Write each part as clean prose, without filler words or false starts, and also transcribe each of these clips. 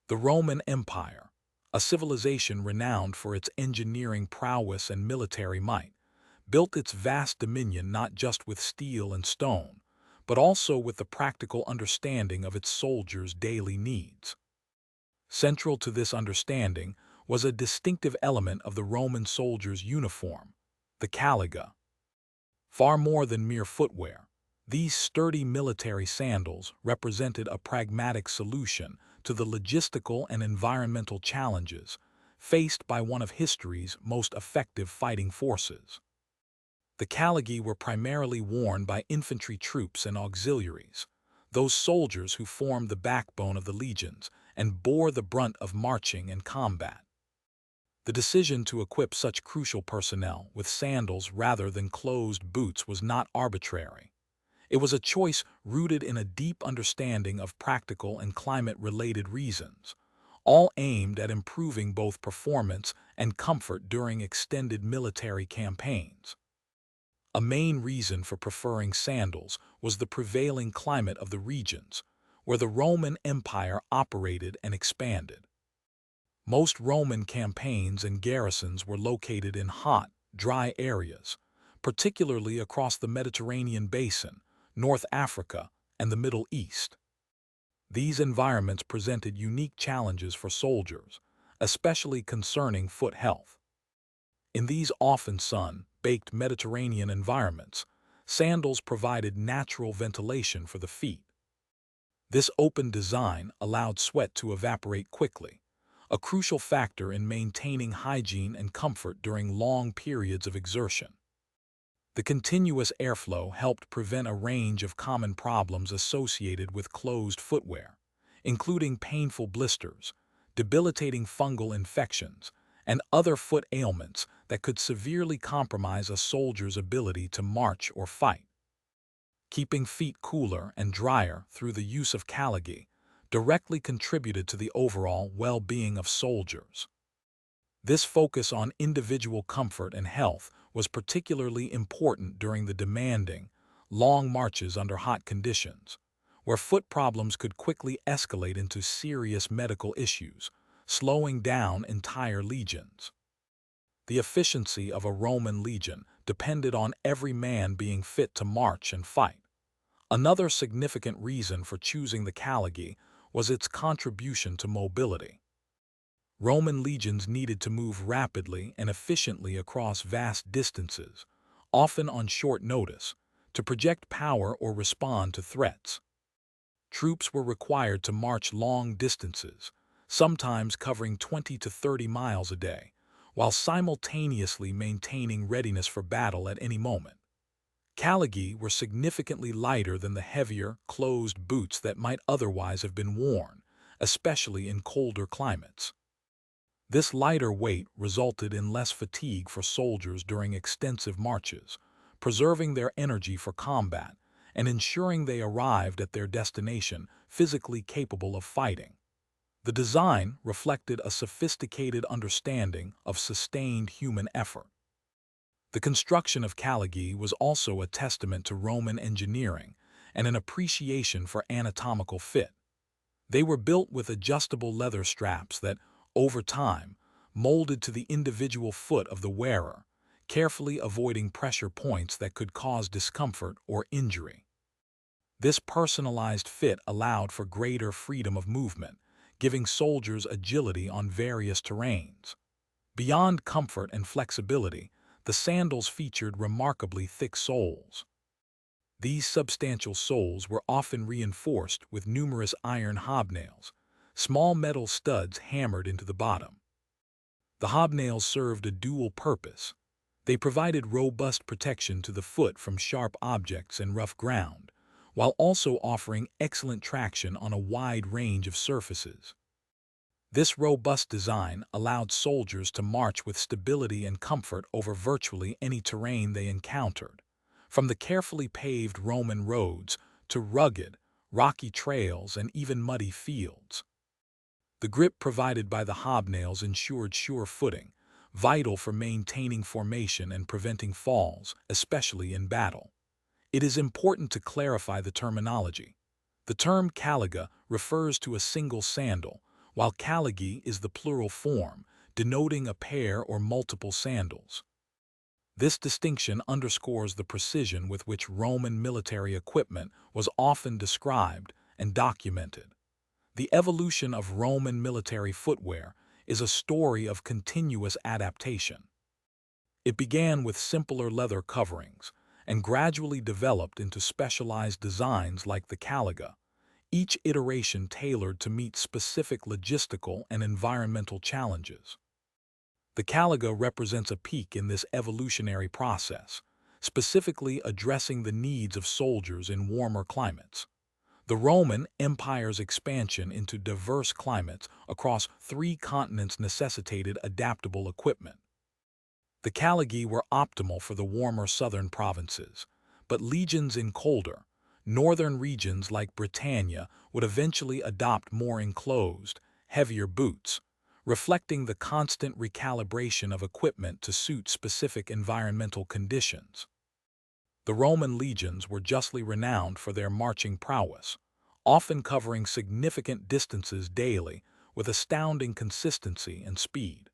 The Roman Empire, a civilization renowned for its engineering prowess and military might, built its vast dominion not just with steel and stone, but also with the practical understanding of its soldiers' daily needs. Central to this understanding was a distinctive element of the Roman soldier's uniform, the caliga. Far more than mere footwear, these sturdy military sandals represented a pragmatic solution to the logistical and environmental challenges faced by one of history's most effective fighting forces. The caligi were primarily worn by infantry troops and auxiliaries, those soldiers who formed the backbone of the legions and bore the brunt of marching and combat. The decision to equip such crucial personnel with sandals rather than closed boots was not arbitrary. It was a choice rooted in a deep understanding of practical and climate-related reasons, all aimed at improving both performance and comfort during extended military campaigns. A main reason for preferring sandals was the prevailing climate of the regions, where the Roman Empire operated and expanded. Most Roman campaigns and garrisons were located in hot, dry areas, particularly across the Mediterranean basin, North Africa, and the Middle East. These environments presented unique challenges for soldiers, especially concerning foot health. In these often sun-baked Mediterranean environments, sandals provided natural ventilation for the feet. This open design allowed sweat to evaporate quickly, a crucial factor in maintaining hygiene and comfort during long periods of exertion. The continuous airflow helped prevent a range of common problems associated with closed footwear, including painful blisters, debilitating fungal infections, and other foot ailments that could severely compromise a soldier's ability to march or fight. Keeping feet cooler and drier through the use of caligi directly contributed to the overall well-being of soldiers. This focus on individual comfort and health was particularly important during the demanding, long marches under hot conditions, where foot problems could quickly escalate into serious medical issues, slowing down entire legions. The efficiency of a Roman legion depended on every man being fit to march and fight. Another significant reason for choosing the caligi was its contribution to mobility. Roman legions needed to move rapidly and efficiently across vast distances, often on short notice, to project power or respond to threats. Troops were required to march long distances, sometimes covering 20 to 30 miles a day, while simultaneously maintaining readiness for battle at any moment. Caligi were significantly lighter than the heavier, closed boots that might otherwise have been worn, especially in colder climates. This lighter weight resulted in less fatigue for soldiers during extensive marches, preserving their energy for combat and ensuring they arrived at their destination physically capable of fighting. The design reflected a sophisticated understanding of sustained human effort. The construction of caligi was also a testament to Roman engineering and an appreciation for anatomical fit. They were built with adjustable leather straps that, over time, molded to the individual foot of the wearer, carefully avoiding pressure points that could cause discomfort or injury. This personalized fit allowed for greater freedom of movement, giving soldiers agility on various terrains. Beyond comfort and flexibility, the sandals featured remarkably thick soles. These substantial soles were often reinforced with numerous iron hobnails, small metal studs hammered into the bottom. The hobnails served a dual purpose. They provided robust protection to the foot from sharp objects and rough ground, while also offering excellent traction on a wide range of surfaces. This robust design allowed soldiers to march with stability and comfort over virtually any terrain they encountered, from the carefully paved Roman roads to rugged, rocky trails and even muddy fields. The grip provided by the hobnails ensured sure footing, vital for maintaining formation and preventing falls, especially in battle. It is important to clarify the terminology. The term caliga refers to a single sandal, while caligae is the plural form, denoting a pair or multiple sandals. This distinction underscores the precision with which Roman military equipment was often described and documented. The evolution of Roman military footwear is a story of continuous adaptation. It began with simpler leather coverings and gradually developed into specialized designs like the caliga, each iteration tailored to meet specific logistical and environmental challenges. The caliga represents a peak in this evolutionary process, specifically addressing the needs of soldiers in warmer climates. The Roman Empire's expansion into diverse climates across 3 continents necessitated adaptable equipment. The caligae were optimal for the warmer southern provinces, but legions in colder, northern regions like Britannia would eventually adopt more enclosed, heavier boots, reflecting the constant recalibration of equipment to suit specific environmental conditions. The Roman legions were justly renowned for their marching prowess, often covering significant distances daily with astounding consistency and speed.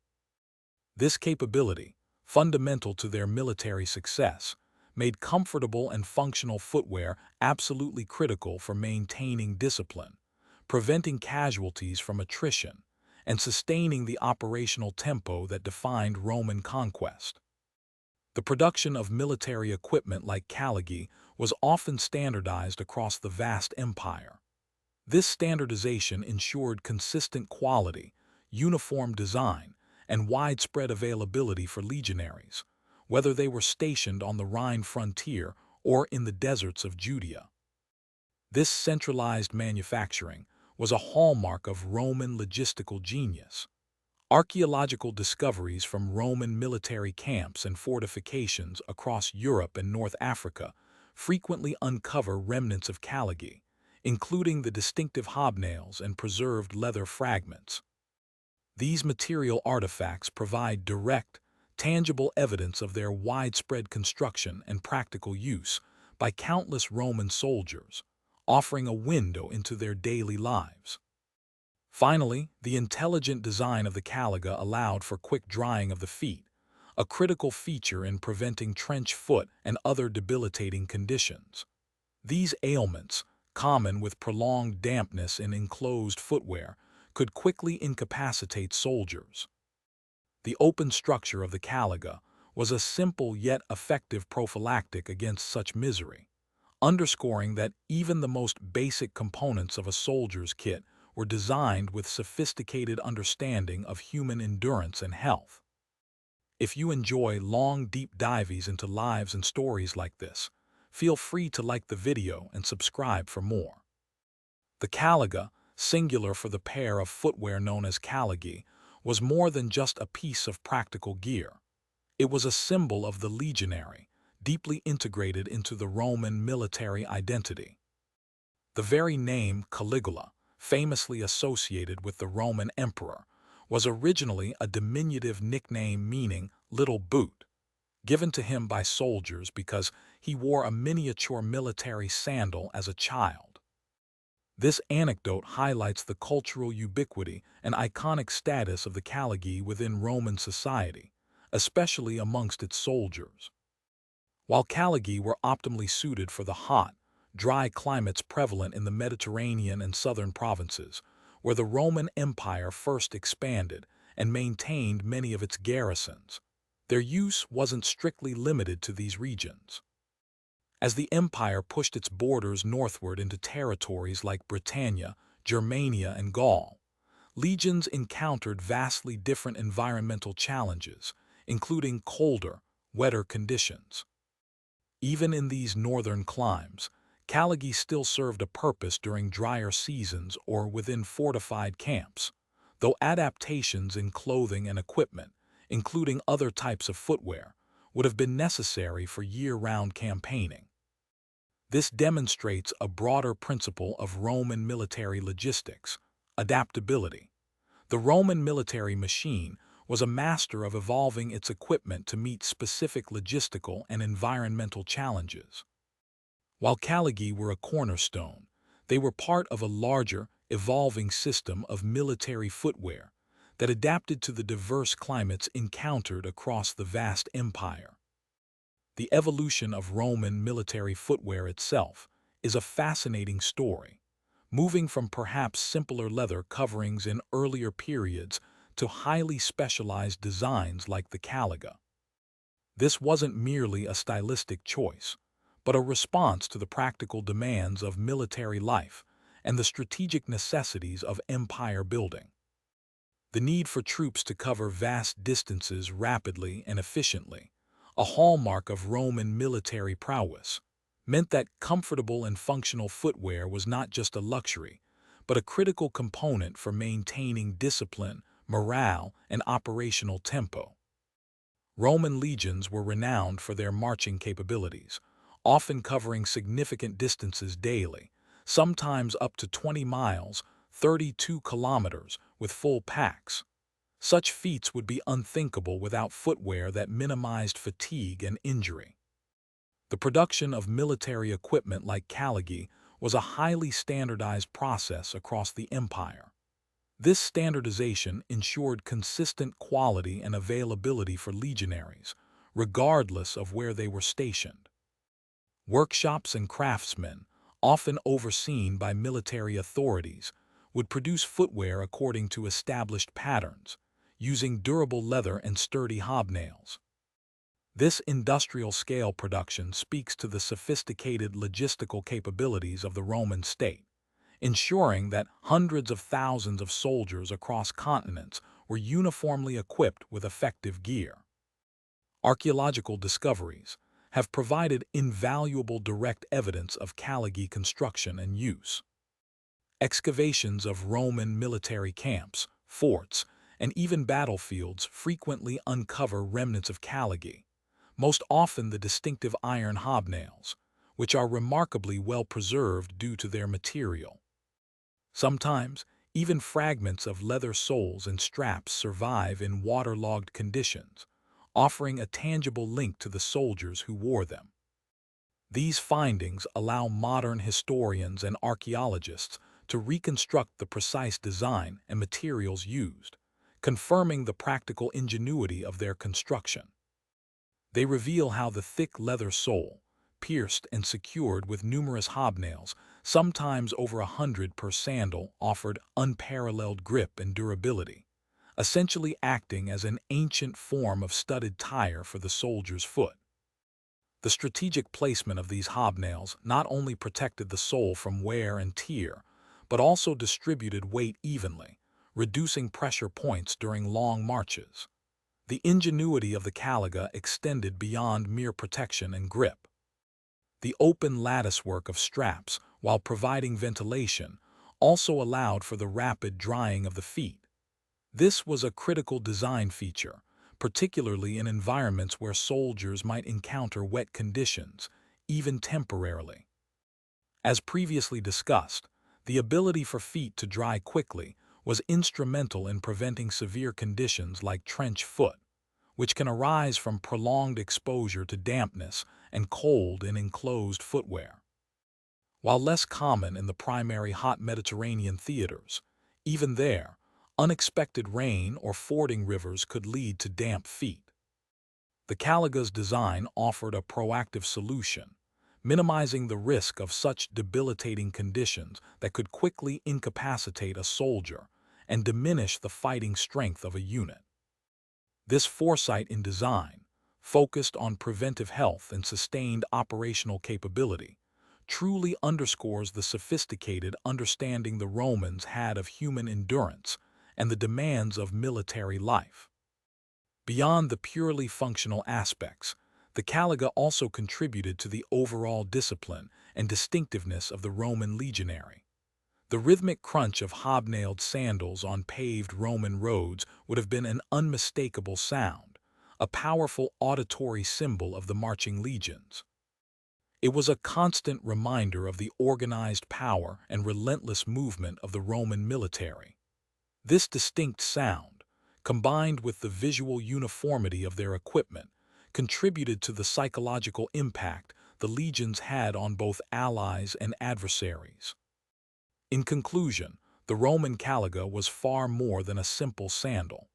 This capability, fundamental to their military success, made comfortable and functional footwear absolutely critical for maintaining discipline, preventing casualties from attrition, and sustaining the operational tempo that defined Roman conquest. The production of military equipment like caligae was often standardized across the vast empire. This standardization ensured consistent quality, uniform design, and widespread availability for legionaries, whether they were stationed on the Rhine frontier or in the deserts of Judea. This centralized manufacturing was a hallmark of Roman logistical genius. Archaeological discoveries from Roman military camps and fortifications across Europe and North Africa frequently uncover remnants of caligae, including the distinctive hobnails and preserved leather fragments. These material artifacts provide direct, tangible evidence of their widespread construction and practical use by countless Roman soldiers, offering a window into their daily lives. Finally, the intelligent design of the caliga allowed for quick drying of the feet, a critical feature in preventing trench foot and other debilitating conditions. These ailments, common with prolonged dampness in enclosed footwear, could quickly incapacitate soldiers. The open structure of the caliga was a simple yet effective prophylactic against such misery, underscoring that even the most basic components of a soldier's kit were designed with sophisticated understanding of human endurance and health. If you enjoy long, deep dives into lives and stories like this, feel free to like the video and subscribe for more. The caliga, singular for the pair of footwear known as caligae, was more than just a piece of practical gear. It was a symbol of the legionary, deeply integrated into the Roman military identity. The very name Caligula, famously associated with the Roman emperor, was originally a diminutive nickname meaning little boot, given to him by soldiers because he wore a miniature military sandal as a child. This anecdote highlights the cultural ubiquity and iconic status of the caligae within Roman society, especially amongst its soldiers. While caligae were optimally suited for the hot, dry climates prevalent in the Mediterranean and southern provinces, where the Roman Empire first expanded and maintained many of its garrisons, their use wasn't strictly limited to these regions. As the empire pushed its borders northward into territories like Britannia, Germania, and Gaul, legions encountered vastly different environmental challenges, including colder, wetter conditions. Even in these northern climes, caligae still served a purpose during drier seasons or within fortified camps, though adaptations in clothing and equipment, including other types of footwear, would have been necessary for year-round campaigning. This demonstrates a broader principle of Roman military logistics: adaptability. The Roman military machine was a master of evolving its equipment to meet specific logistical and environmental challenges. While caligae were a cornerstone, they were part of a larger, evolving system of military footwear that adapted to the diverse climates encountered across the vast empire. The evolution of Roman military footwear itself is a fascinating story, moving from perhaps simpler leather coverings in earlier periods to highly specialized designs like the caliga. This wasn't merely a stylistic choice, but a response to the practical demands of military life and the strategic necessities of empire building. The need for troops to cover vast distances rapidly and efficiently, a hallmark of Roman military prowess, meant that comfortable and functional footwear was not just a luxury, but a critical component for maintaining discipline, morale, and operational tempo. Roman legions were renowned for their marching capabilities, often covering significant distances daily, sometimes up to 20 miles, 32 kilometers, with full packs. Such feats would be unthinkable without footwear that minimized fatigue and injury. The production of military equipment like caligae was a highly standardized process across the empire. This standardization ensured consistent quality and availability for legionaries, regardless of where they were stationed. Workshops and craftsmen, often overseen by military authorities, would produce footwear according to established patterns, using durable leather and sturdy hobnails. This industrial-scale production speaks to the sophisticated logistical capabilities of the Roman state, ensuring that hundreds of thousands of soldiers across continents were uniformly equipped with effective gear. Archaeological discoveries have provided invaluable direct evidence of caligae construction and use. Excavations of Roman military camps, forts, and even battlefields frequently uncover remnants of caligae, most often the distinctive iron hobnails, which are remarkably well preserved due to their material. Sometimes, even fragments of leather soles and straps survive in waterlogged conditions, offering a tangible link to the soldiers who wore them. These findings allow modern historians and archaeologists to reconstruct the precise design and materials used, confirming the practical ingenuity of their construction. They reveal how the thick leather sole, pierced and secured with numerous hobnails, sometimes over 100 per sandal, offered unparalleled grip and durability, essentially acting as an ancient form of studded tire for the soldier's foot. The strategic placement of these hobnails not only protected the sole from wear and tear, but also distributed weight evenly, reducing pressure points during long marches. The ingenuity of the caliga extended beyond mere protection and grip. The open latticework of straps, while providing ventilation, also allowed for the rapid drying of the feet. This was a critical design feature, particularly in environments where soldiers might encounter wet conditions, even temporarily. As previously discussed, the ability for feet to dry quickly was instrumental in preventing severe conditions like trench foot, which can arise from prolonged exposure to dampness and cold in enclosed footwear. While less common in the primary hot Mediterranean theaters, even there, unexpected rain or fording rivers could lead to damp feet. The caliga's design offered a proactive solution, minimizing the risk of such debilitating conditions that could quickly incapacitate a soldier and diminish the fighting strength of a unit. This foresight in design, focused on preventive health and sustained operational capability, truly underscores the sophisticated understanding the Romans had of human endurance and the demands of military life. Beyond the purely functional aspects, the caliga also contributed to the overall discipline and distinctiveness of the Roman legionary. The rhythmic crunch of hobnailed sandals on paved Roman roads would have been an unmistakable sound, a powerful auditory symbol of the marching legions. It was a constant reminder of the organized power and relentless movement of the Roman military. This distinct sound, combined with the visual uniformity of their equipment, contributed to the psychological impact the legions had on both allies and adversaries. In conclusion, The Roman caliga was far more than a simple sandal.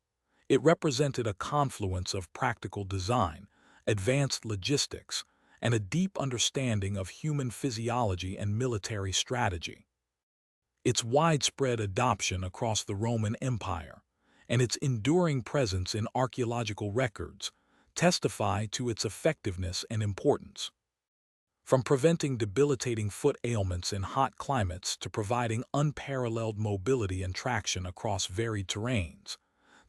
It represented a confluence of practical design, advanced logistics, and a deep understanding of human physiology and military strategy. Its widespread adoption across the Roman Empire and its enduring presence in archaeological records testify to its effectiveness and importance. From preventing debilitating foot ailments in hot climates to providing unparalleled mobility and traction across varied terrains,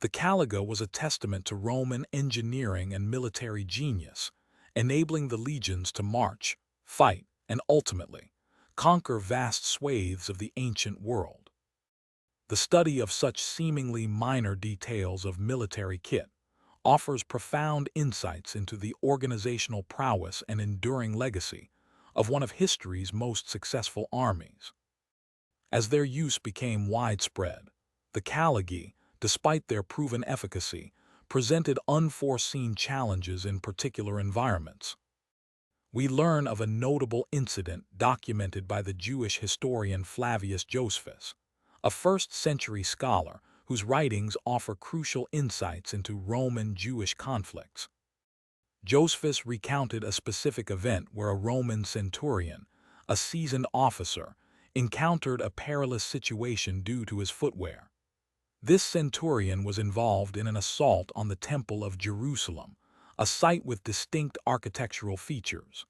the caliga was a testament to Roman engineering and military genius, enabling the legions to march, fight, and ultimately conquer vast swathes of the ancient world. The study of such seemingly minor details of military kit offers profound insights into the organizational prowess and enduring legacy of one of history's most successful armies. As their use became widespread, the caligi, despite their proven efficacy, presented unforeseen challenges in particular environments. We learn of a notable incident documented by the Jewish historian Flavius Josephus, a first-century scholar whose writings offer crucial insights into Roman Jewish conflicts. Josephus recounted a specific event where a Roman centurion, a seasoned officer, encountered a perilous situation due to his footwear. This centurion was involved in an assault on the Temple of Jerusalem, a site with distinct architectural features.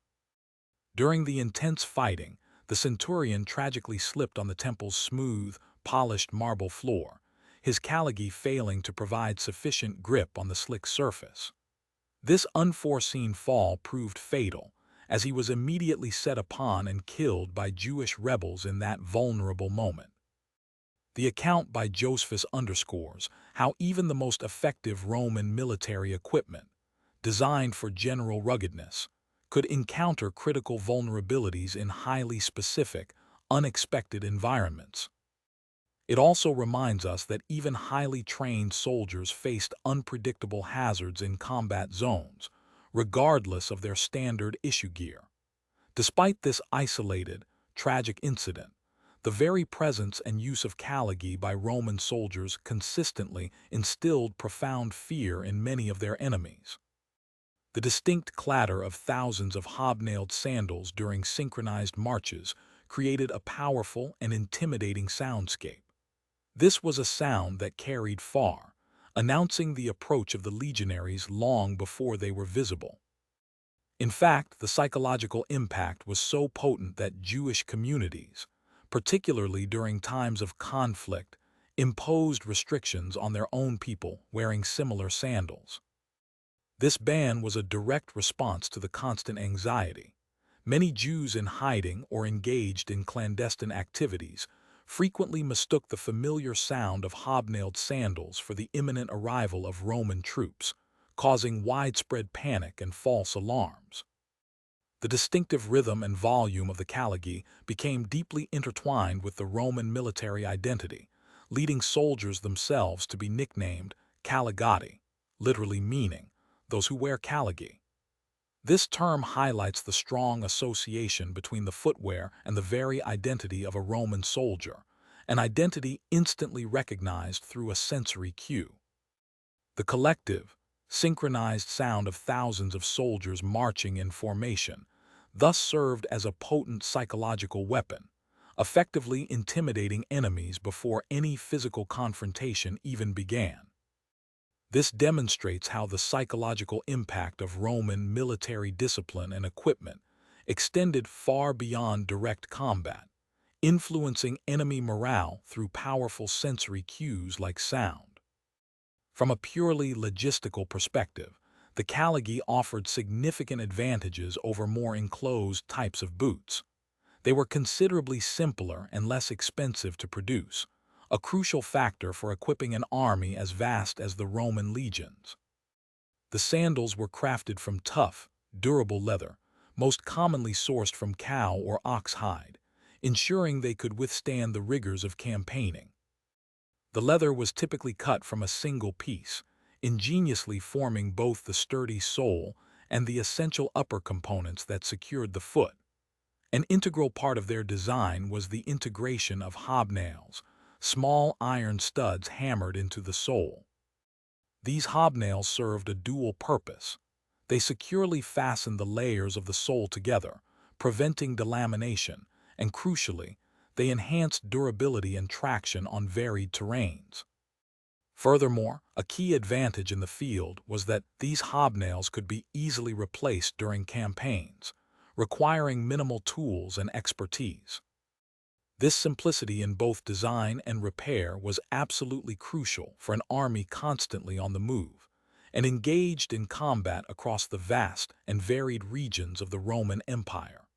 During the intense fighting, the centurion tragically slipped on the temple's smooth, polished marble floor, his caligi failing to provide sufficient grip on the slick surface. This unforeseen fall proved fatal, as he was immediately set upon and killed by Jewish rebels in that vulnerable moment. The account by Josephus underscores how even the most effective Roman military equipment, designed for general ruggedness, could encounter critical vulnerabilities in highly specific, unexpected environments. It also reminds us that even highly trained soldiers faced unpredictable hazards in combat zones, regardless of their standard issue gear. Despite this isolated, tragic incident, the very presence and use of caligi by Roman soldiers consistently instilled profound fear in many of their enemies. The distinct clatter of thousands of hobnailed sandals during synchronized marches created a powerful and intimidating soundscape. This was a sound that carried far, announcing the approach of the legionaries long before they were visible. In fact, the psychological impact was so potent that Jewish communities, particularly during times of conflict, imposed restrictions on their own people wearing similar sandals. This ban was a direct response to the constant anxiety. Many Jews in hiding or engaged in clandestine activities frequently mistook the familiar sound of hobnailed sandals for the imminent arrival of Roman troops, causing widespread panic and false alarms. The distinctive rhythm and volume of the caligi became deeply intertwined with the Roman military identity, leading soldiers themselves to be nicknamed caligati, literally meaning those who wear caligi. This term highlights the strong association between the footwear and the very identity of a Roman soldier, an identity instantly recognized through a sensory cue. The collective, synchronized sound of thousands of soldiers marching in formation thus served as a potent psychological weapon, effectively intimidating enemies before any physical confrontation even began. This demonstrates how the psychological impact of Roman military discipline and equipment extended far beyond direct combat, influencing enemy morale through powerful sensory cues like sound. From a purely logistical perspective, the caligi offered significant advantages over more enclosed types of boots. They were considerably simpler and less expensive to produce, a crucial factor for equipping an army as vast as the Roman legions. The sandals were crafted from tough, durable leather, most commonly sourced from cow or ox hide, ensuring they could withstand the rigors of campaigning. The leather was typically cut from a single piece, ingeniously forming both the sturdy sole and the essential upper components that secured the foot. An integral part of their design was the integration of hobnails, small iron studs hammered into the sole. These hobnails served a dual purpose. They securely fastened the layers of the sole together, preventing delamination, and crucially, they enhanced durability and traction on varied terrains. Furthermore, a key advantage in the field was that these hobnails could be easily replaced during campaigns, requiring minimal tools and expertise. This simplicity in both design and repair was absolutely crucial for an army constantly on the move and engaged in combat across the vast and varied regions of the Roman Empire.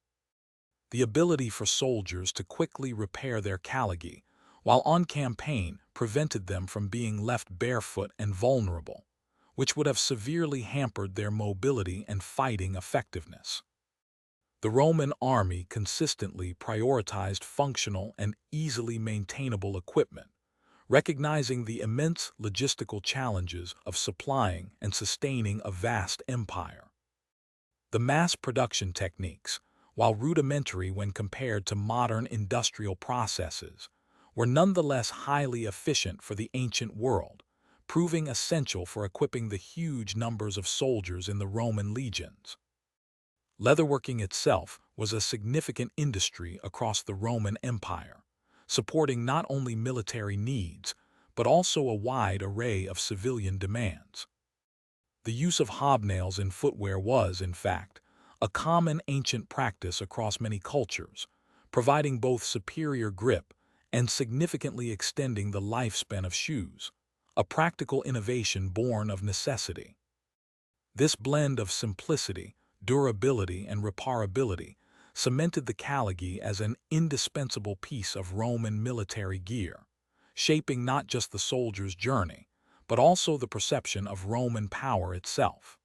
The ability for soldiers to quickly repair their caligae while on campaign prevented them from being left barefoot and vulnerable, which would have severely hampered their mobility and fighting effectiveness. The Roman army consistently prioritized functional and easily maintainable equipment, recognizing the immense logistical challenges of supplying and sustaining a vast empire. The mass production techniques, while rudimentary when compared to modern industrial processes, were nonetheless highly efficient for the ancient world, proving essential for equipping the huge numbers of soldiers in the Roman legions. Leatherworking itself was a significant industry across the Roman Empire, supporting not only military needs, but also a wide array of civilian demands. The use of hobnails in footwear was, in fact, a common ancient practice across many cultures, providing both superior grip and significantly extending the lifespan of shoes, a practical innovation born of necessity. This blend of simplicity, durability, and reparability cemented the caligae as an indispensable piece of Roman military gear, shaping not just the soldier's journey, but also the perception of Roman power itself.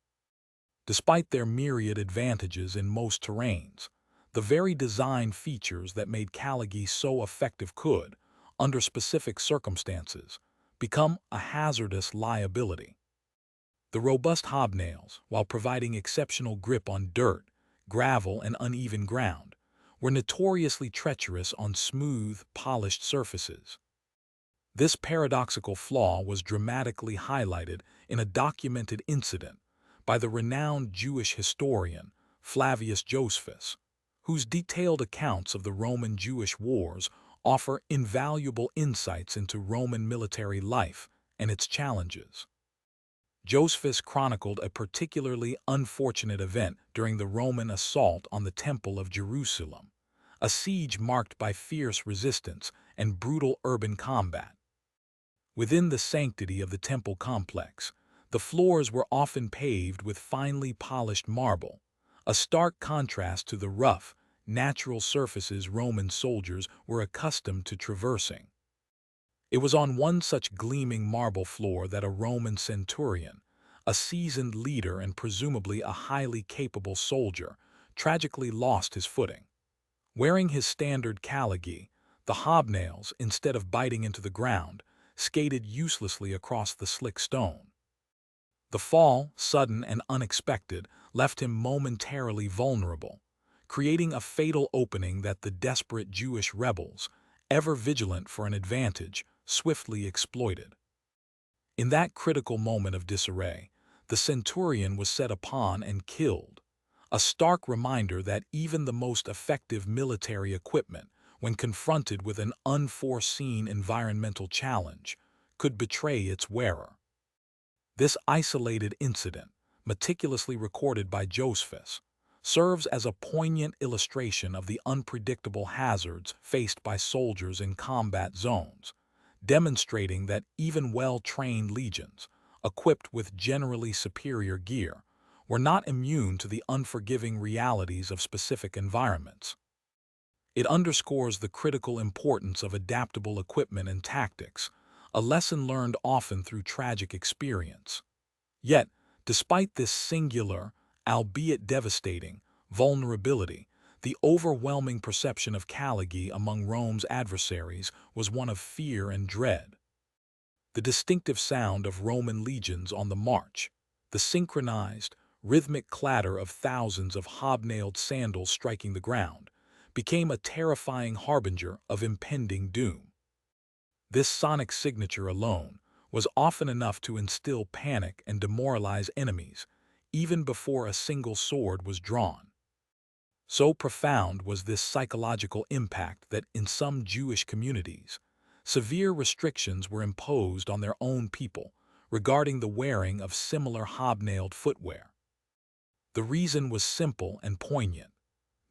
Despite their myriad advantages in most terrains, the very design features that made caligae so effective could, under specific circumstances, become a hazardous liability. The robust hobnails, while providing exceptional grip on dirt, gravel, and uneven ground, were notoriously treacherous on smooth, polished surfaces. This paradoxical flaw was dramatically highlighted in a documented incident by the renowned Jewish historian Flavius Josephus, whose detailed accounts of the Roman-Jewish wars offer invaluable insights into Roman military life and its challenges. Josephus chronicled a particularly unfortunate event during the Roman assault on the Temple of Jerusalem, a siege marked by fierce resistance and brutal urban combat. Within the sanctity of the temple complex, the floors were often paved with finely polished marble, a stark contrast to the rough, natural surfaces Roman soldiers were accustomed to traversing. It was on one such gleaming marble floor that a Roman centurion, a seasoned leader and presumably a highly capable soldier, tragically lost his footing. Wearing his standard caligae, the hobnails, instead of biting into the ground, skated uselessly across the slick stone. The fall, sudden and unexpected, left him momentarily vulnerable, creating a fatal opening that the desperate Jewish rebels, ever vigilant for an advantage, swiftly exploited. In that critical moment of disarray, the centurion was set upon and killed, a stark reminder that even the most effective military equipment, when confronted with an unforeseen environmental challenge, could betray its wearer. This isolated incident, meticulously recorded by Josephus, serves as a poignant illustration of the unpredictable hazards faced by soldiers in combat zones, demonstrating that even well-trained legions, equipped with generally superior gear, were not immune to the unforgiving realities of specific environments. It underscores the critical importance of adaptable equipment and tactics, a lesson learned often through tragic experience. Yet, despite this singular, albeit devastating, vulnerability, the overwhelming perception of caligae among Rome's adversaries was one of fear and dread. The distinctive sound of Roman legions on the march, the synchronized, rhythmic clatter of thousands of hobnailed sandals striking the ground, became a terrifying harbinger of impending doom. This sonic signature alone was often enough to instill panic and demoralize enemies, even before a single sword was drawn. So profound was this psychological impact that in some Jewish communities, severe restrictions were imposed on their own people regarding the wearing of similar hobnailed footwear. The reason was simple and poignant.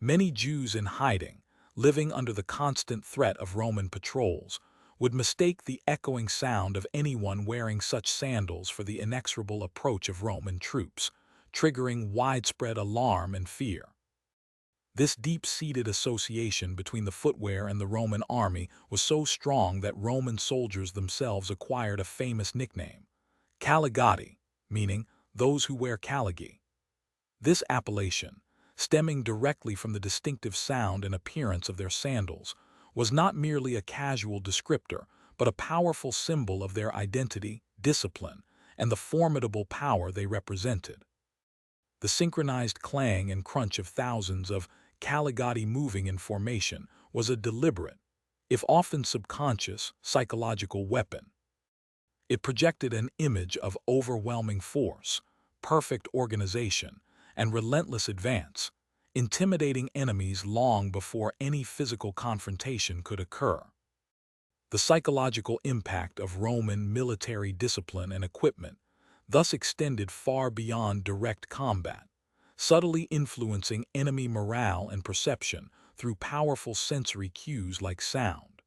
Many Jews in hiding, living under the constant threat of Roman patrols, would mistake the echoing sound of anyone wearing such sandals for the inexorable approach of Roman troops, triggering widespread alarm and fear. This deep-seated association between the footwear and the Roman army was so strong that Roman soldiers themselves acquired a famous nickname, Caligati, meaning those who wear caligy. This appellation, stemming directly from the distinctive sound and appearance of their sandals, was not merely a casual descriptor, but a powerful symbol of their identity, discipline, and the formidable power they represented. The synchronized clang and crunch of thousands of Caligati moving in formation was a deliberate, if often subconscious, psychological weapon. It projected an image of overwhelming force, perfect organization, and relentless advance, intimidating enemies long before any physical confrontation could occur. The psychological impact of Roman military discipline and equipment thus extended far beyond direct combat, subtly influencing enemy morale and perception through powerful sensory cues like sound.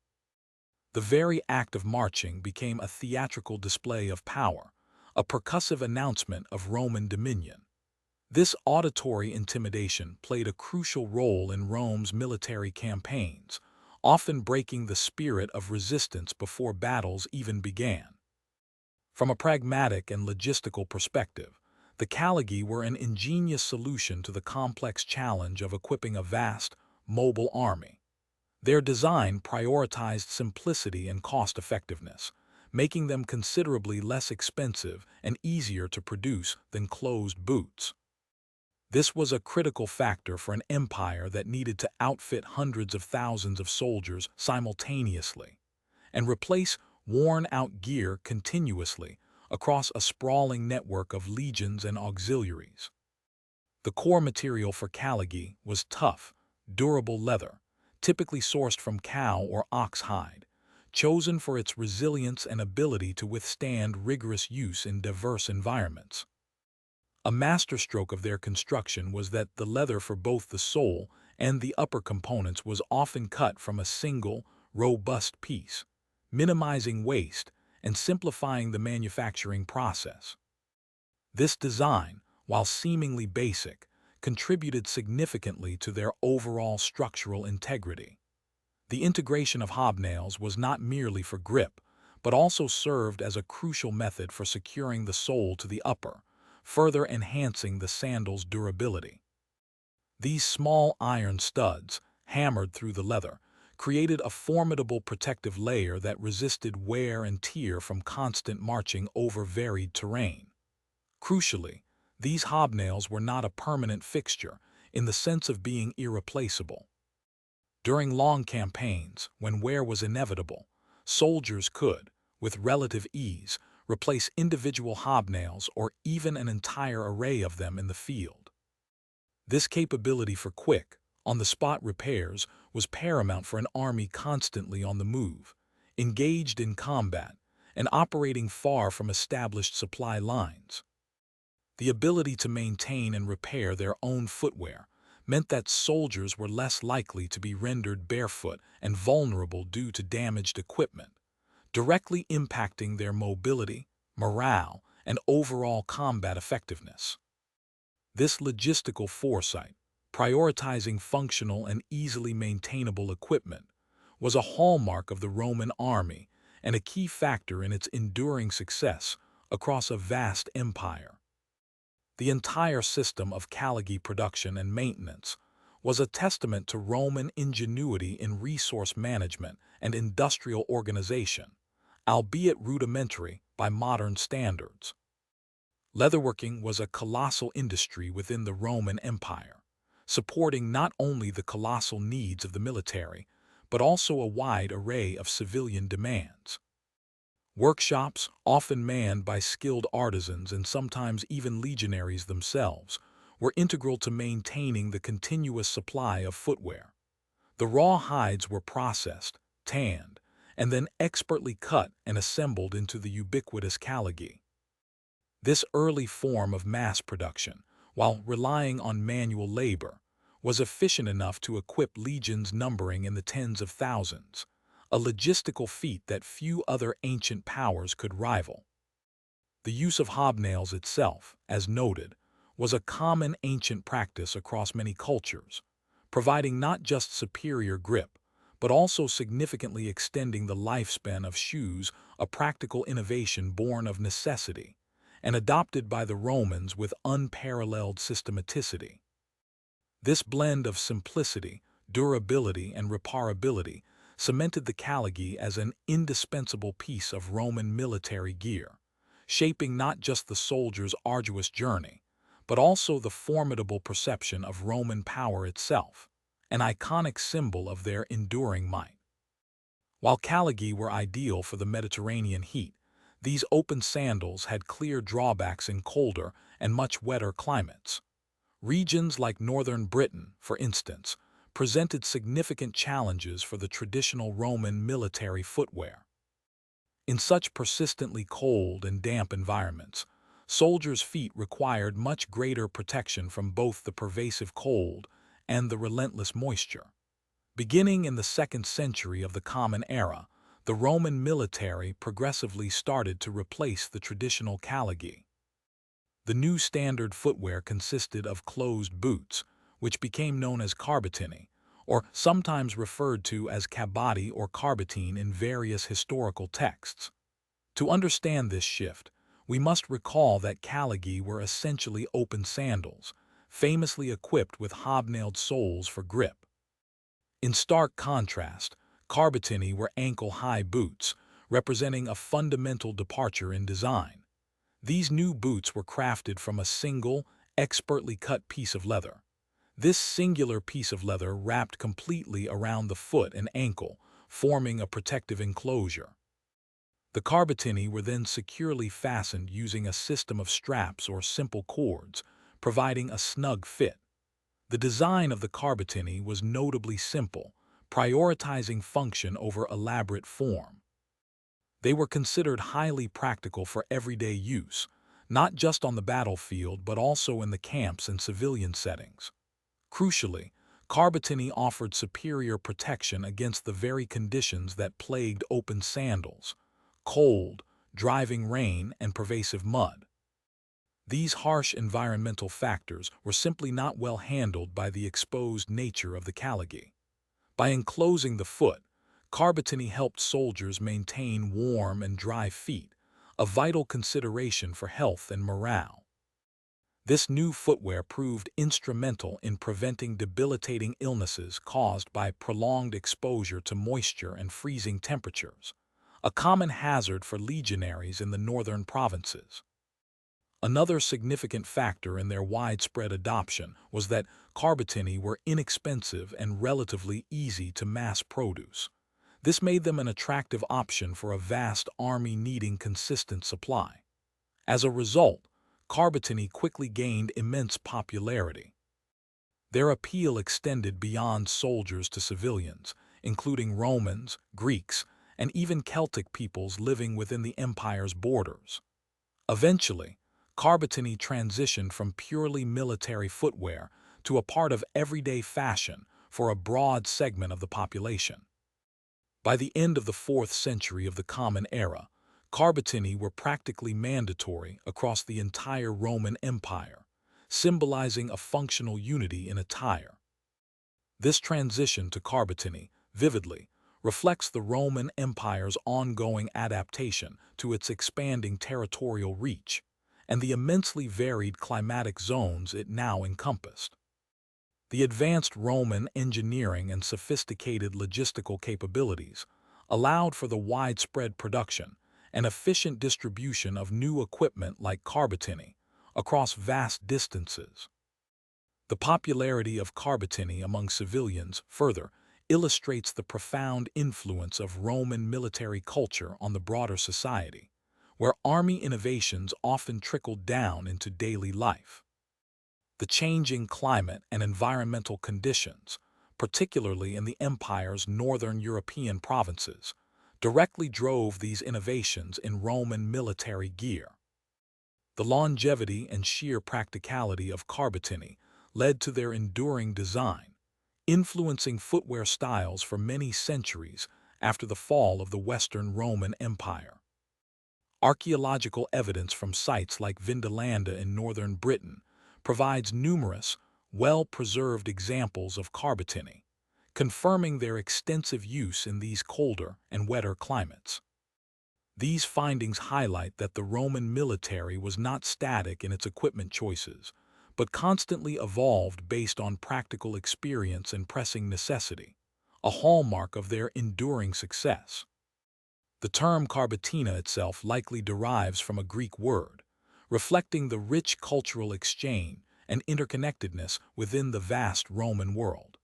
The very act of marching became a theatrical display of power, a percussive announcement of Roman dominion. This auditory intimidation played a crucial role in Rome's military campaigns, often breaking the spirit of resistance before battles even began. From a pragmatic and logistical perspective, the Caligae were an ingenious solution to the complex challenge of equipping a vast, mobile army. Their design prioritized simplicity and cost-effectiveness, making them considerably less expensive and easier to produce than closed boots. This was a critical factor for an empire that needed to outfit hundreds of thousands of soldiers simultaneously and replace worn-out gear continuously across a sprawling network of legions and auxiliaries. The core material for Caligae was tough, durable leather, typically sourced from cow or ox hide, chosen for its resilience and ability to withstand rigorous use in diverse environments. A masterstroke of their construction was that the leather for both the sole and the upper components was often cut from a single, robust piece, minimizing waste and simplifying the manufacturing process. This design, while seemingly basic, contributed significantly to their overall structural integrity. The integration of hobnails was not merely for grip, but also served as a crucial method for securing the sole to the upper, further enhancing the sandal's durability. These small iron studs, hammered through the leather, created a formidable protective layer that resisted wear and tear from constant marching over varied terrain. Crucially, these hobnails were not a permanent fixture in the sense of being irreplaceable. During long campaigns, when wear was inevitable, soldiers could, with relative ease, replace individual hobnails or even an entire array of them in the field. This capability for quick, on-the-spot repairs was paramount for an army constantly on the move, engaged in combat, and operating far from established supply lines. The ability to maintain and repair their own footwear meant that soldiers were less likely to be rendered barefoot and vulnerable due to damaged equipment, directly impacting their mobility, morale, and overall combat effectiveness. This logistical foresight, prioritizing functional and easily maintainable equipment, was a hallmark of the Roman army and a key factor in its enduring success across a vast empire. The entire system of Caligae production and maintenance was a testament to Roman ingenuity in resource management and industrial organization, albeit rudimentary by modern standards. Leatherworking was a colossal industry within the Roman Empire, supporting not only the colossal needs of the military, but also a wide array of civilian demands. Workshops, often manned by skilled artisans and sometimes even legionaries themselves, were integral to maintaining the continuous supply of footwear. The raw hides were processed, tanned, and then expertly cut and assembled into the ubiquitous caligy. This early form of mass production, while relying on manual labor, was efficient enough to equip legions numbering in the tens of thousands, a logistical feat that few other ancient powers could rival. The use of hobnails itself, as noted, was a common ancient practice across many cultures, providing not just superior grip, but also significantly extending the lifespan of shoes, a practical innovation born of necessity and adopted by the Romans with unparalleled systematicity. This blend of simplicity, durability, and reparability cemented the caligy as an indispensable piece of Roman military gear, shaping not just the soldier's arduous journey, but also the formidable perception of Roman power itself, an iconic symbol of their enduring might. While caligy were ideal for the Mediterranean heat, these open sandals had clear drawbacks in colder and much wetter climates. Regions like northern Britain, for instance, presented significant challenges for the traditional Roman military footwear. In such persistently cold and damp environments, soldiers' feet required much greater protection from both the pervasive cold and the relentless moisture. Beginning in the 2nd century of the Common Era, the Roman military progressively started to replace the traditional caligy. The new standard footwear consisted of closed boots, which became known as carbatini, or sometimes referred to as cabati or carbatine in various historical texts. To understand this shift, we must recall that caligy were essentially open sandals, famously equipped with hobnailed soles for grip. In stark contrast, carbatini were ankle-high boots, representing a fundamental departure in design. These new boots were crafted from a single, expertly cut piece of leather. This singular piece of leather wrapped completely around the foot and ankle, forming a protective enclosure. The carbatini were then securely fastened using a system of straps or simple cords, providing a snug fit. The design of the carbatini was notably simple, prioritizing function over elaborate form. They were considered highly practical for everyday use, not just on the battlefield but also in the camps and civilian settings. Crucially, carbatini offered superior protection against the very conditions that plagued open sandals: cold, driving rain, and pervasive mud. These harsh environmental factors were simply not well handled by the exposed nature of the caligy. By enclosing the foot, carbatini helped soldiers maintain warm and dry feet, a vital consideration for health and morale. This new footwear proved instrumental in preventing debilitating illnesses caused by prolonged exposure to moisture and freezing temperatures, a common hazard for legionaries in the northern provinces. Another significant factor in their widespread adoption was that carbatini were inexpensive and relatively easy to mass produce. This made them an attractive option for a vast army needing consistent supply. As a result, carbatini quickly gained immense popularity. Their appeal extended beyond soldiers to civilians, including Romans, Greeks, and even Celtic peoples living within the empire's borders. Eventually, carbatini transitioned from purely military footwear to a part of everyday fashion for a broad segment of the population. By the end of the 4th century of the Common Era, carbatini were practically mandatory across the entire Roman Empire, symbolizing a functional unity in attire. This transition to carbatini, vividly, reflects the Roman Empire's ongoing adaptation to its expanding territorial reach and the immensely varied climatic zones it now encompassed. The advanced Roman engineering and sophisticated logistical capabilities allowed for the widespread production and efficient distribution of new equipment like carbatini across vast distances. The popularity of carbatini among civilians further illustrates the profound influence of Roman military culture on the broader society, where army innovations often trickled down into daily life. The changing climate and environmental conditions, particularly in the empire's northern European provinces, directly drove these innovations in Roman military gear. The longevity and sheer practicality of Carbatini led to their enduring design, influencing footwear styles for many centuries after the fall of the Western Roman Empire. Archaeological evidence from sites like Vindolanda in northern Britain provides numerous, well-preserved examples of Carbatini, confirming their extensive use in these colder and wetter climates. These findings highlight that the Roman military was not static in its equipment choices, but constantly evolved based on practical experience and pressing necessity, a hallmark of their enduring success. The term Carbatina itself likely derives from a Greek word, reflecting the rich cultural exchange and interconnectedness within the vast Roman world.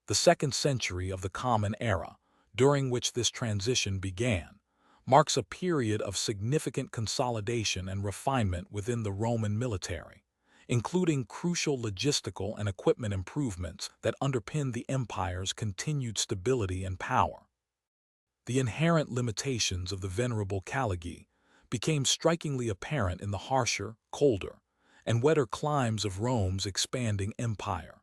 The 2nd century of the Common Era, during which this transition began, marks a period of significant consolidation and refinement within the Roman military, including crucial logistical and equipment improvements that underpin the empire's continued stability and power. The inherent limitations of the venerable Caligae became strikingly apparent in the harsher, colder, and wetter climes of Rome's expanding empire.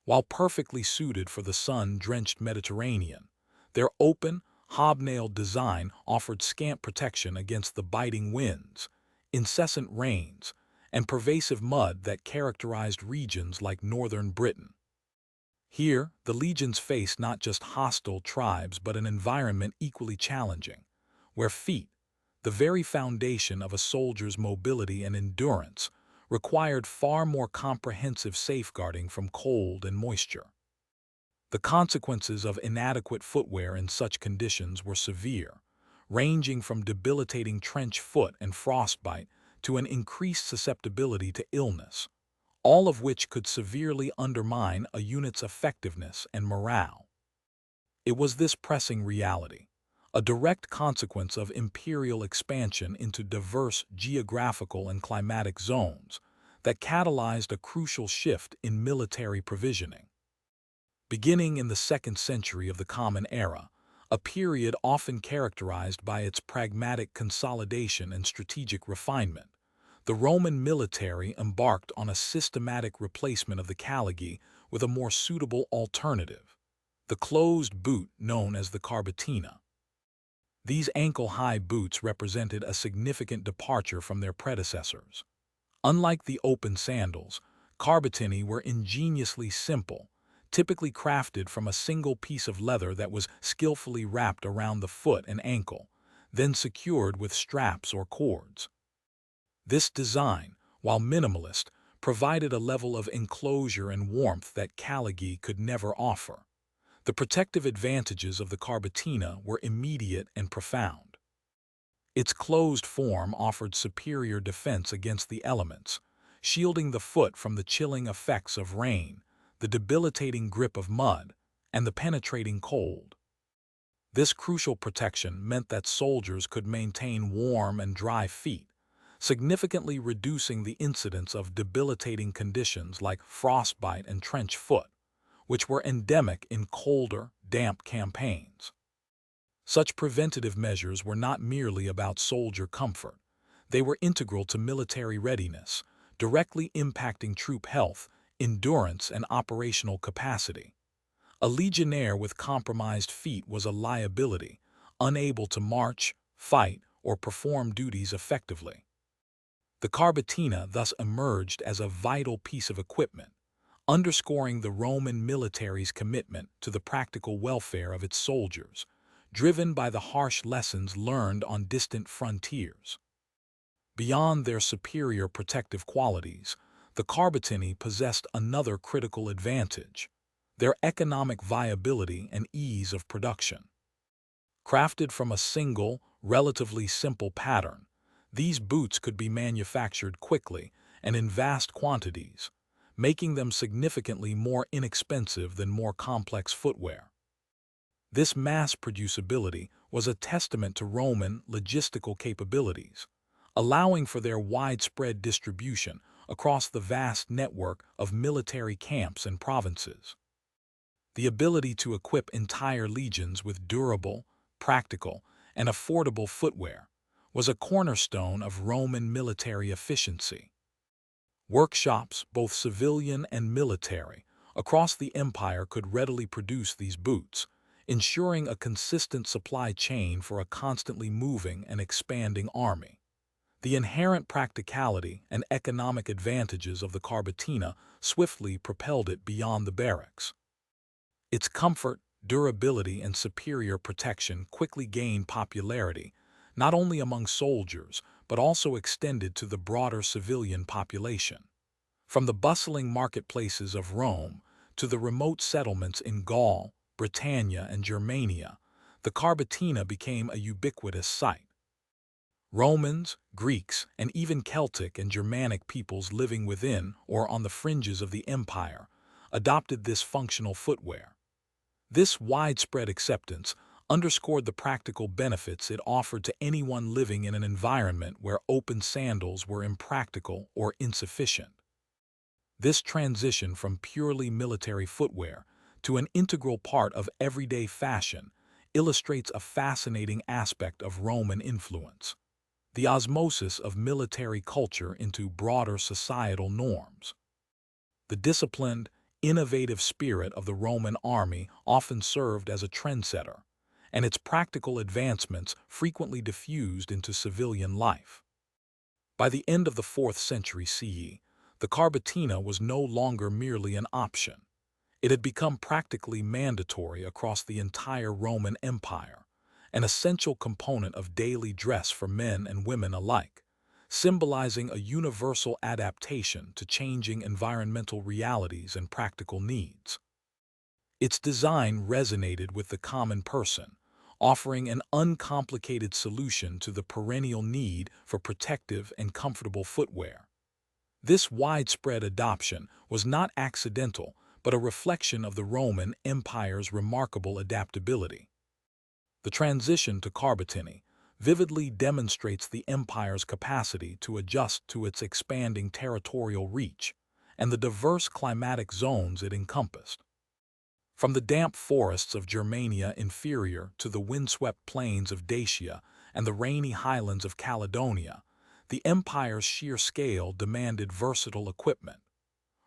While perfectly suited for the sun-drenched Mediterranean, their open, hobnailed design offered scant protection against the biting winds, incessant rains, and pervasive mud that characterized regions like northern Britain. Here, the legions faced not just hostile tribes but an environment equally challenging, where feet, the very foundation of a soldier's mobility and endurance, required far more comprehensive safeguarding from cold and moisture. The consequences of inadequate footwear in such conditions were severe, ranging from debilitating trench foot and frostbite to an increased susceptibility to illness, all of which could severely undermine a unit's effectiveness and morale. It was this pressing reality, a direct consequence of imperial expansion into diverse geographical and climatic zones, that catalyzed a crucial shift in military provisioning. Beginning in the 2nd century of the Common Era, a period often characterized by its pragmatic consolidation and strategic refinement, the Roman military embarked on a systematic replacement of the Caligae with a more suitable alternative, the closed boot known as the Carbatina. These ankle-high boots represented a significant departure from their predecessors. Unlike the open sandals, Carbatini were ingeniously simple, typically crafted from a single piece of leather that was skillfully wrapped around the foot and ankle, then secured with straps or cords. This design, while minimalist, provided a level of enclosure and warmth that Caligae could never offer. The protective advantages of the Carbatina were immediate and profound. Its closed form offered superior defense against the elements, shielding the foot from the chilling effects of rain, the debilitating grip of mud, and the penetrating cold. This crucial protection meant that soldiers could maintain warm and dry feet, significantly reducing the incidence of debilitating conditions like frostbite and trench foot, which were endemic in colder, damp campaigns. Such preventative measures were not merely about soldier comfort. They were integral to military readiness, directly impacting troop health, endurance, and operational capacity. A legionnaire with compromised feet was a liability, unable to march, fight, or perform duties effectively. The Carbatina thus emerged as a vital piece of equipment, underscoring the Roman military's commitment to the practical welfare of its soldiers, driven by the harsh lessons learned on distant frontiers. Beyond their superior protective qualities, the Carbatini possessed another critical advantage: their economic viability and ease of production. Crafted from a single, relatively simple pattern, these boots could be manufactured quickly and in vast quantities, making them significantly more inexpensive than more complex footwear. This mass producibility was a testament to Roman logistical capabilities, allowing for their widespread distribution across the vast network of military camps and provinces. The ability to equip entire legions with durable, practical, and affordable footwear was a cornerstone of Roman military efficiency. Workshops, both civilian and military, across the empire could readily produce these boots, ensuring a consistent supply chain for a constantly moving and expanding army. The inherent practicality and economic advantages of the Carbatina swiftly propelled it beyond the barracks. Its comfort, durability, and superior protection quickly gained popularity, not only among soldiers, but also extended to the broader civilian population. From the bustling marketplaces of Rome to the remote settlements in Gaul, Britannia, and Germania, the Carbatina became a ubiquitous sight. Romans, Greeks, and even Celtic and Germanic peoples living within or on the fringes of the empire adopted this functional footwear. This widespread acceptance underscored the practical benefits it offered to anyone living in an environment where open sandals were impractical or insufficient. This transition from purely military footwear to an integral part of everyday fashion illustrates a fascinating aspect of Roman influence: the osmosis of military culture into broader societal norms. The disciplined, innovative spirit of the Roman army often served as a trendsetter, and its practical advancements frequently diffused into civilian life. By the end of the 4th century CE, the Carbatina was no longer merely an option. It had become practically mandatory across the entire Roman Empire, an essential component of daily dress for men and women alike, symbolizing a universal adaptation to changing environmental realities and practical needs. Its design resonated with the common person, offering an uncomplicated solution to the perennial need for protective and comfortable footwear. This widespread adoption was not accidental, but a reflection of the Roman Empire's remarkable adaptability. The transition to Carbatini vividly demonstrates the empire's capacity to adjust to its expanding territorial reach and the diverse climatic zones it encompassed. From the damp forests of Germania Inferior to the windswept plains of Dacia and the rainy highlands of Caledonia, the empire's sheer scale demanded versatile equipment.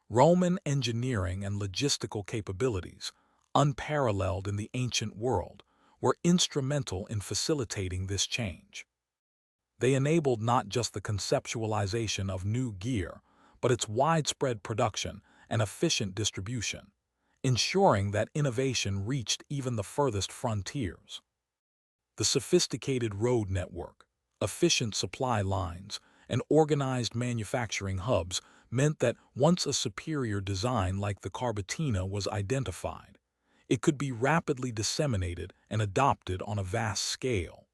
Roman engineering and logistical capabilities, unparalleled in the ancient world, were instrumental in facilitating this change. They enabled not just the conceptualization of new gear, but its widespread production and efficient distribution, ensuring that innovation reached even the furthest frontiers. The sophisticated road network, efficient supply lines, and organized manufacturing hubs meant that once a superior design like the Carbatina was identified, it could be rapidly disseminated and adopted on a vast scale.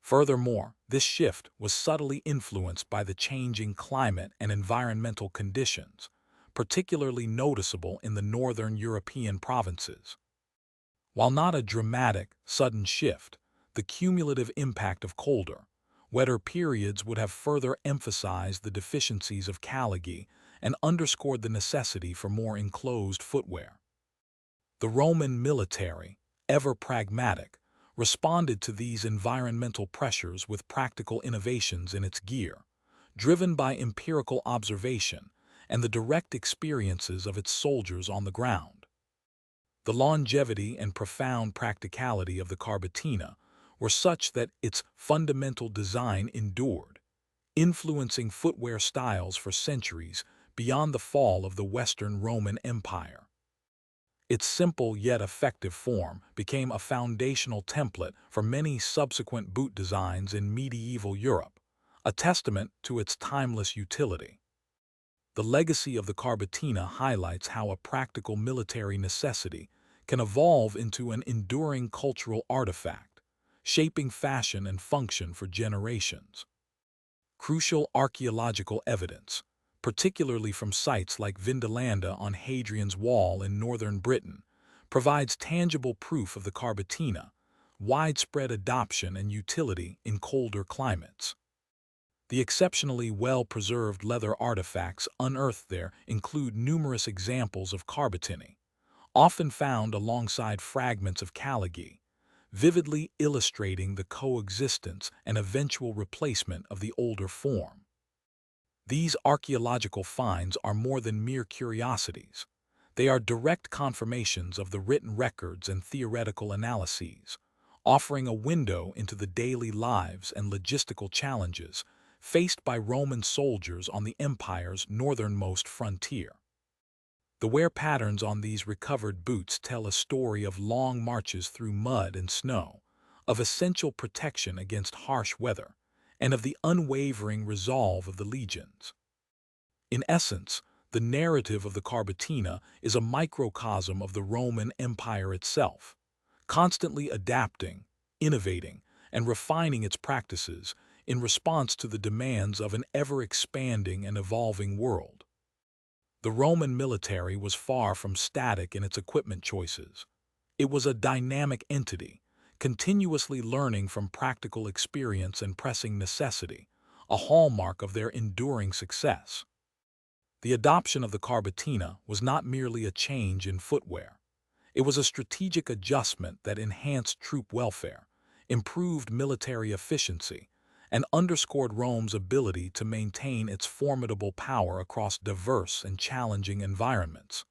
Furthermore, this shift was subtly influenced by the changing climate and environmental conditions, particularly noticeable in the northern European provinces. While not a dramatic, sudden shift, the cumulative impact of colder, wetter periods would have further emphasized the deficiencies of caligy and underscored the necessity for more enclosed footwear. The Roman military, ever pragmatic, responded to these environmental pressures with practical innovations in its gear, driven by empirical observation and the direct experiences of its soldiers on the ground. The longevity and profound practicality of the Carbatina were such that its fundamental design endured, influencing footwear styles for centuries beyond the fall of the Western Roman Empire. Its simple yet effective form became a foundational template for many subsequent boot designs in medieval Europe, a testament to its timeless utility. The legacy of the Carbatina highlights how a practical military necessity can evolve into an enduring cultural artifact, shaping fashion and function for generations. Crucial archaeological evidence, particularly from sites like Vindolanda on Hadrian's Wall in northern Britain, provides tangible proof of the Carbatina, widespread adoption and utility in colder climates. The exceptionally well-preserved leather artifacts unearthed there include numerous examples of Carbatini, often found alongside fragments of Caliggi, vividly illustrating the coexistence and eventual replacement of the older form. These archaeological finds are more than mere curiosities. They are direct confirmations of the written records and theoretical analyses, offering a window into the daily lives and logistical challenges faced by Roman soldiers on the empire's northernmost frontier. The wear patterns on these recovered boots tell a story of long marches through mud and snow, of essential protection against harsh weather, and of the unwavering resolve of the legions. In essence, the narrative of the Carbatina is a microcosm of the Roman Empire itself, constantly adapting, innovating, and refining its practices in response to the demands of an ever-expanding and evolving world. The Roman military was far from static in its equipment choices. It was a dynamic entity, continuously learning from practical experience and pressing necessity, a hallmark of their enduring success. The adoption of the Carbatina was not merely a change in footwear. It was a strategic adjustment that enhanced troop welfare, improved military efficiency, and underscored Rome's ability to maintain its formidable power across diverse and challenging environments.